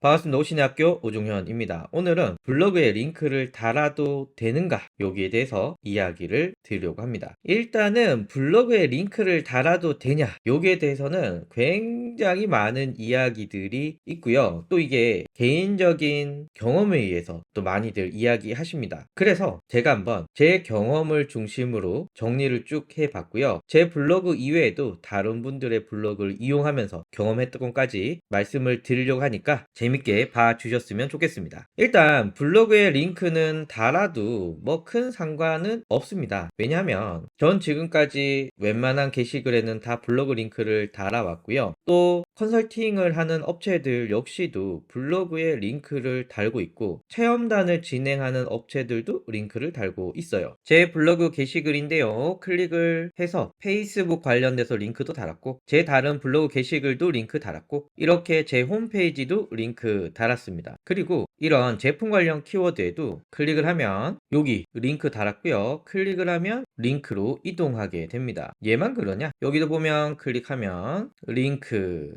반갑습니다. 오신의 학교 오종현입니다. 오늘은 블로그에 링크를 달아도 되는가? 여기에 대해서 이야기를 드리려고 합니다. 일단은 블로그에 링크를 달아도 되냐? 여기에 대해서는 굉장히 많은 이야기들이 있고요. 또 이게 개인적인 경험에 의해서 또 많이들 이야기하십니다. 그래서 제가 한번 제 경험을 중심으로 정리를 쭉 해봤고요. 제 블로그 이외에도 다른 분들의 블로그를 이용하면서 경험했던 것까지 말씀을 드리려고 하니까 재밌게 봐주셨으면 좋겠습니다. 일단 블로그에 링크는 달아도 뭐 큰 상관은 없습니다. 왜냐하면 전 지금까지 웬만한 게시글에는 다 블로그 링크를 달아왔고요. 또 컨설팅을 하는 업체들 역시도 블로그에 링크를 달고 있고 체험단을 진행하는 업체들도 링크를 달고 있어요. 제 블로그 게시글인데요. 클릭을 해서 페이스북 관련돼서 링크도 달았고 제 다른 블로그 게시글도 링크 달았고 이렇게 제 홈페이지도 링크 달았습니다. 그리고 이런 제품 관련 키워드에도 클릭을 하면 여기 링크 달았고요. 클릭을 하면 링크로 이동하게 됩니다. 얘만 그러냐? 여기도 보면 클릭하면 링크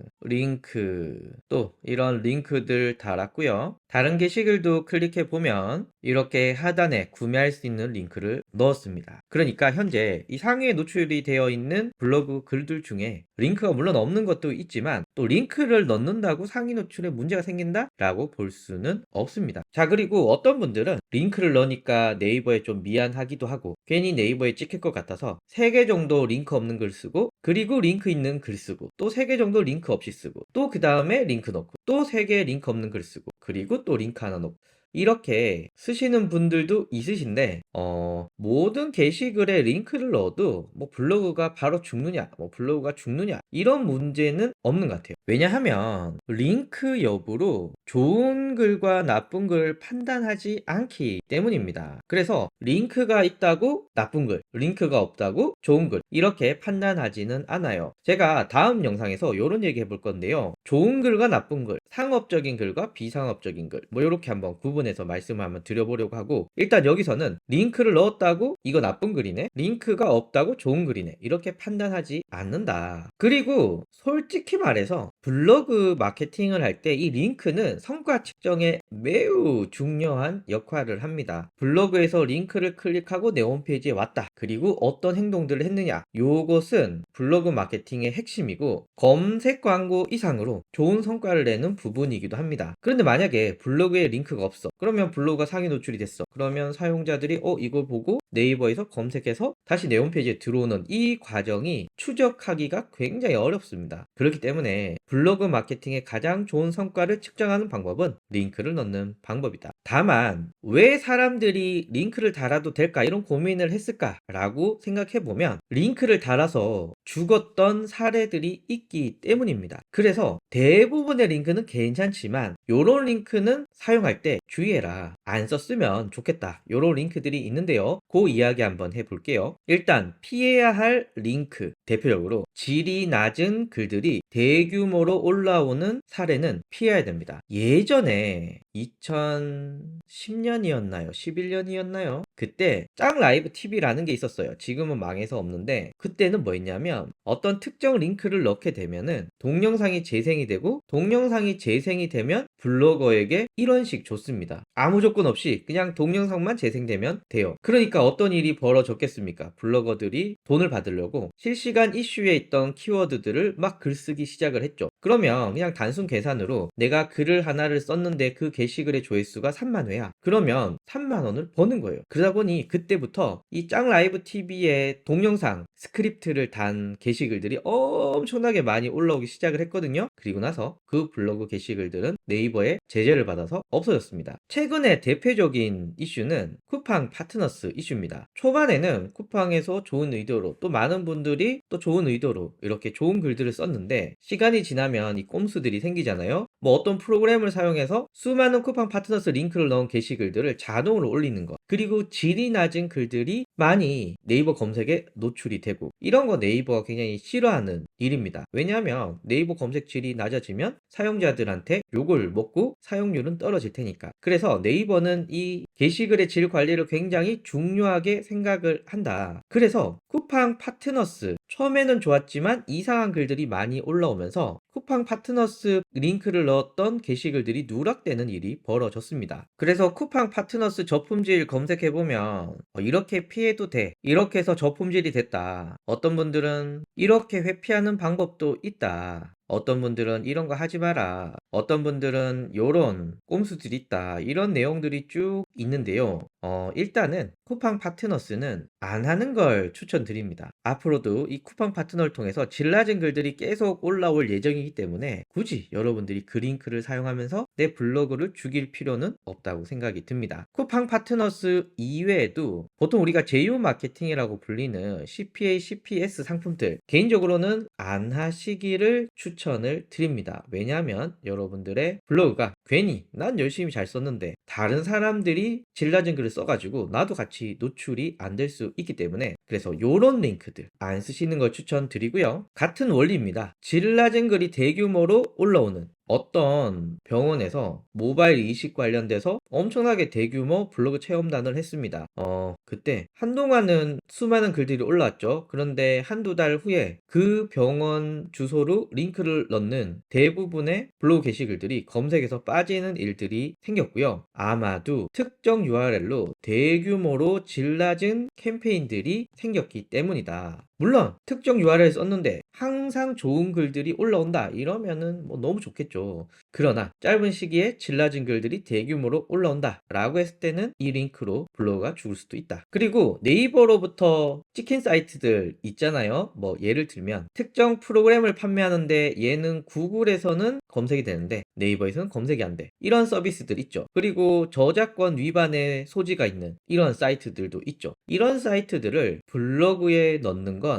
또 이런 링크들 달았고요. 다른 게시글도 클릭해 보면 이렇게 하단에 구매할 수 있는 링크를 넣었습니다. 그러니까 현재 이 상위에 노출이 되어 있는 블로그 글들 중에 링크가 물론 없는 것도 있지만 또 링크를 넣는다고 상위 노출에 문제가 생긴다? 라고 볼 수는 없습니다. 자, 그리고 어떤 분들은 링크를 넣으니까 네이버에 좀 미안하기도 하고 괜히 네이버에 찍힐 것 같아서 3개 정도 링크 없는 글 쓰고 그리고 링크 있는 글 쓰고 또 3개 정도 링크 없이 쓰고 또 그 다음에 링크 넣고 또 3개 링크 없는 글 쓰고 그리고 또 링크 하나 넣고 이렇게 쓰시는 분들도 있으신데 모든 게시글에 링크를 넣어도 뭐 블로그가 바로 죽느냐 뭐 블로그가 죽느냐 이런 문제는 없는 것 같아요. 왜냐하면 링크 여부로 좋은 글과 나쁜 글을 판단하지 않기 때문입니다. 그래서 링크가 있다고 나쁜 글, 링크가 없다고 좋은 글 이렇게 판단하지는 않아요. 제가 다음 영상에서 이런 얘기 해볼 건데요. 좋은 글과 나쁜 글, 상업적인 글과 비상업적인 글 뭐 이렇게 한번 구분해서 말씀을 한번 드려보려고 하고 일단 여기서는 링크를 넣었다고 이거 나쁜 글이네, 링크가 없다고 좋은 글이네 이렇게 판단하지 않는다. 그리고 솔직히 말해서 블로그 마케팅을 할 때 이 링크는 성과 측정에 매우 중요한 역할을 합니다. 블로그에서 링크를 클릭하고 내 홈페이지에 왔다. 그리고 어떤 행동들을 했느냐. 요것은 블로그 마케팅의 핵심이고 검색 광고 이상으로 좋은 성과를 내는 부분이기도 합니다. 그런데 만약에 블로그에 링크가 없어. 그러면 블로그가 상위 노출이 됐어. 그러면 사용자들이 이거 보고 네이버에서 검색해서 다시 내 홈페이지에 들어오는 이 과정이 추적하기가 굉장히 어렵습니다. 그렇기 때문에 블로그 마케팅의 가장 좋은 성과를 측정하는 방법은 링크를 넣는 방법이다. 다만 왜 사람들이 링크를 달아도 될까 이런 고민을 했을까라고 생각해보면 링크를 달아서 죽었던 사례들이 있기 때문입니다. 그래서 대부분의 링크는 괜찮지만 요런 링크는 사용할 때 주의해라. 안 썼으면 좋겠다. 요런 링크들이 있는데요. 그 이야기 한번 해볼게요. 일단 피해야 할 링크 대표적으로 질이 낮은 글들이 대규모로 올라오는 사례는 피해야 됩니다. 예전에 2010년이었나요? 11년이었나요? 그때 짱 라이브 TV라는 게 있었어요. 지금은 망해서 없는데 그때는 뭐였냐면 어떤 특정 링크를 넣게 되면은 동영상이 재생이 되고 동영상이 재생이 되면 블로거에게 1원씩 줬습니다. 아무 조건 없이 그냥 동영상만 재생되면 돼요. 그러니까 어떤 일이 벌어졌겠습니까? 블로거들이 돈을 받으려고 실시간 이슈에 있던 키워드들을 막 글쓰기 시작을 했죠. 그러면 그냥 단순 계산으로 내가 글을 하나를 썼는데 그 게시글의 조회수가 3만 회야. 그러면 3만 원을 버는 거예요. 그러다 보니 그때부터 이 짱 라이브 TV의 동영상 스크립트를 단 게시글들이 엄청나게 많이 올라오기 시작을 했거든요. 그리고 나서 그 블로그 게시글들은 네이버에 제재를 받아서 없어졌습니다. 최근에 대표적인 이슈는 쿠팡 파트너스 이슈입니다. 초반에는 쿠팡에서 좋은 의도로 또 많은 분들이 또 좋은 의도로 이렇게 좋은 글들을 썼는데 시간이 지나면 이 꼼수들이 생기잖아요. 뭐 어떤 프로그램을 사용해서 수많은 쿠팡 파트너스 링크를 넣은 게시글들을 자동으로 올리는 것, 그리고 질이 낮은 글들이 많이 네이버 검색에 노출이 되고 이런 거 네이버가 굉장히 싫어하는 일입니다. 왜냐하면 네이버 검색 질이 낮아지면 사용자들한테 욕을 먹고 사용률은 떨어질 테니까. 그래서 네이버는 이 게시글의 질 관리를 굉장히 중요하게 생각을 한다. 그래서 쿠팡 파트너스 처음에는 좋았지만 이상한 글들이 많이 올라오면서 쿠팡 파트너스 링크를 넣었던 게시글들이 누락되는 일이 벌어졌습니다. 그래서 쿠팡 파트너스 저품질 검색해보면 이렇게 피해도 돼, 이렇게 해서 저품질이 됐다, 어떤 분들은 이렇게 회피하는 방법도 있다, 어떤 분들은 이런 거 하지 마라, 어떤 분들은 요런 꼼수들이 있다, 이런 내용들이 쭉 있는데요. 일단은 쿠팡 파트너스는 안 하는 걸 추천드립니다. 앞으로도 이 쿠팡 파트너를 통해서 질 낮은 글들이 계속 올라올 예정이기 때문에 굳이 여러분들이 그 링크를 사용하면서 내 블로그를 죽일 필요는 없다고 생각이 듭니다. 쿠팡 파트너스 이외에도 보통 우리가 제휴 마케팅이라고 불리는 CPA, CPS 상품들 개인적으로는 안 하시기를 추천을 드립니다. 왜냐하면 여러분들의 블로그가 괜히 난 열심히 잘 썼는데 다른 사람들이 질 낮은 글을 써가지고 나도 같이 노출이 안 될 수 있기 때문에, 그래서 요런 링크들 안 쓰시는 걸 추천드리고요. 같은 원리입니다. 질 낮은 글이 대규모로 올라오는 어떤 병원에서 모바일 이식 관련돼서 엄청나게 대규모 블로그 체험단을 했습니다. 그때 한동안은 수많은 글들이 올라왔죠. 그런데 한두 달 후에 그 병원 주소로 링크를 넣는 대부분의 블로그 게시글들이 검색에서 빠지는 일들이 생겼고요. 아마도 특정 URL로 대규모로 질 낮은 캠페인들이 생겼기 때문이다. 물론 특정 URL 썼는데 항상 좋은 글들이 올라온다 이러면은 뭐 너무 좋겠죠. 그러나 짧은 시기에 질 낮은 글들이 대규모로 올라온다 라고 했을 때는 이 링크로 블로그가 죽을 수도 있다. 그리고 네이버로부터 찍힌 사이트들 있잖아요. 뭐 예를 들면 특정 프로그램을 판매하는데 얘는 구글에서는 검색이 되는데 네이버에서는 검색이 안 돼, 이런 서비스들 있죠. 그리고 저작권 위반의 소지가 있는 이런 사이트들도 있죠. 이런 사이트들을 블로그에 넣는 건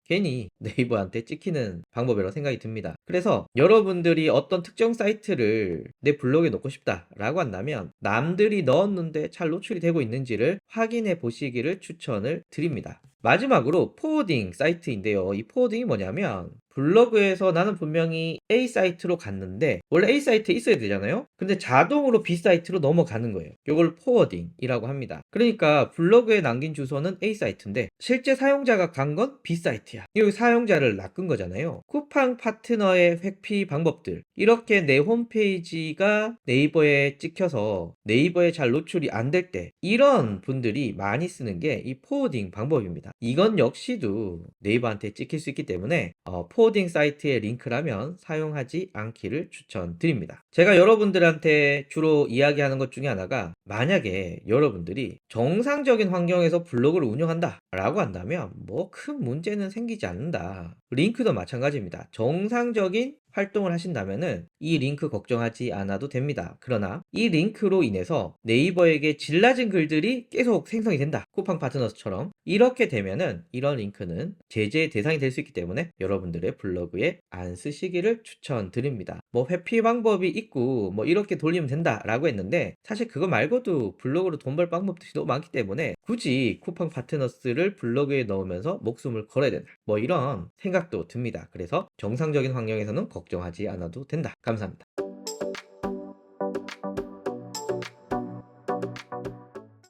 괜히 네이버한테 찍히는 방법이라고 생각이 듭니다. 그래서 여러분들이 어떤 특정 사이트를 내 블로그에 넣고 싶다 라고 한다면 남들이 넣었는데 잘 노출이 되고 있는지를 확인해 보시기를 추천을 드립니다. 마지막으로 포워딩 사이트인데요. 이 포워딩이 뭐냐면 블로그에서 나는 분명히 A 사이트로 갔는데 원래 A 사이트에 있어야 되잖아요. 근데 자동으로 B 사이트로 넘어가는 거예요. 이걸 포워딩이라고 합니다. 그러니까 블로그에 남긴 주소는 A 사이트인데 실제 사용자가 간 건 B 사이트야. 이 사용자를 낚은 거잖아요. 쿠팡 파트너의 회피 방법들, 이렇게 내 홈페이지가 네이버에 찍혀서 네이버에 잘 노출이 안 될 때 이런 분들이 많이 쓰는 게 이 포워딩 방법입니다. 이건 역시도 네이버한테 찍힐 수 있기 때문에 포워딩 사이트의 링크라면 사용하지 않기를 추천드립니다. 제가 여러분들한테 주로 이야기하는 것 중에 하나가, 만약에 여러분들이 정상적인 환경에서 블로그를 운영한다 라고 한다면 뭐 큰 문제는 생기지 않는다. 링크도 마찬가지입니다. 정상적인 활동을 하신다면은 이 링크 걱정하지 않아도 됩니다. 그러나 이 링크로 인해서 네이버에게 질 낮은 글들이 계속 생성이 된다, 쿠팡 파트너스처럼, 이렇게 되면은 이런 링크는 제재 대상이 될 수 있기 때문에 여러분들의 블로그에 안 쓰시기를 추천드립니다. 뭐 회피 방법이 있고 뭐 이렇게 돌리면 된다 라고 했는데 사실 그거 말고도 블로그로 돈 벌 방법들이 너무 많기 때문에 굳이 쿠팡 파트너스를 블로그에 넣으면서 목숨을 걸어야 된다, 뭐 이런 생각도 듭니다. 그래서 정상적인 환경에서는 걱정하지 않아도 된다. 감사합니다.